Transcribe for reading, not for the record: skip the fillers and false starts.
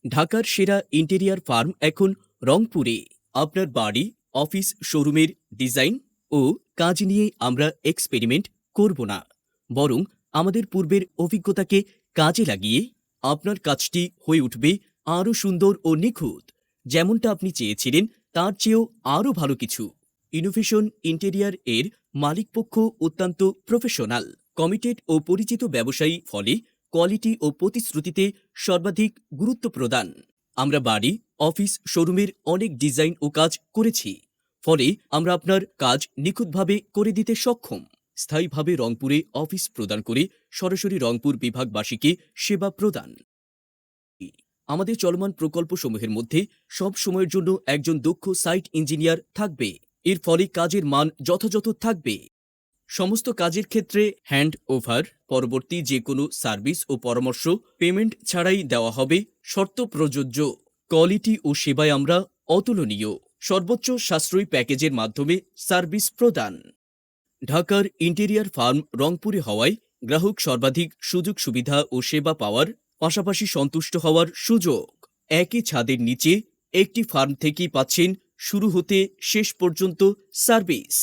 ঢাকার সেরা interior farm এখন রংপুরে। আপনার বাড়ি, অফিস, শোরুমের ডিজাইন ও কাজ নিয়ে আমরা এক্সপেরিমেন্ট করব না, বরং আমাদের পূর্বের অভিজ্ঞতাকে কাজে লাগিয়ে আপনার কাজটি হয়ে উঠবে আরও সুন্দর ও নিখুঁত। যেমনটা আপনি চেয়েছিলেন তার চেয়েও আরও ভালো কিছু। ইনোভেশন ইন্টেরিয়ার এর মালিকপক্ষ অত্যন্ত প্রফেশনাল, কমিটেড ও পরিচিত ব্যবসায়ী, ফলে কোয়ালিটি ও প্রতিশ্রুতিতে সর্বাধিক গুরুত্ব প্রদান। আমরা বাড়ি, অফিস, শোরুমের অনেক ডিজাইন ও কাজ করেছি, ফলে আমরা আপনার কাজ নিখুঁতভাবে করে দিতে সক্ষম। স্থায়ীভাবে রংপুরে অফিস প্রদান করে সরাসরি রংপুর বিভাগবাসীকে সেবা প্রদান। আমাদের চলমান প্রকল্পসমূহের মধ্যে সব সময়ের জন্য একজন দক্ষ সাইট ইঞ্জিনিয়ার থাকবে। এর ফলে কাজের মান যথাযথ থাকবে। সমস্ত কাজের ক্ষেত্রে হ্যান্ড ওভার পরবর্তী যে কোনো সার্ভিস ও পরামর্শ পেমেন্ট ছাড়াই দেওয়া হবে, শর্ত প্রযোজ্য। কোয়ালিটি ও সেবায় আমরা অতুলনীয়, সর্বোচ্চ সাশ্রয়ী প্যাকেজের মাধ্যমে সার্ভিস প্রদান। ঢাকার ইন্টেরিয়ার ফার্ম রংপুরে হওয়ায় গ্রাহক সর্বাধিক সুযোগ সুবিধা ও সেবা পাওয়ার পাশাপাশি সন্তুষ্ট হওয়ার সুযোগ। একই ছাদের নিচে একটি ফার্ম থেকেই পাচ্ছেন শুরু হতে শেষ পর্যন্ত সার্ভিস।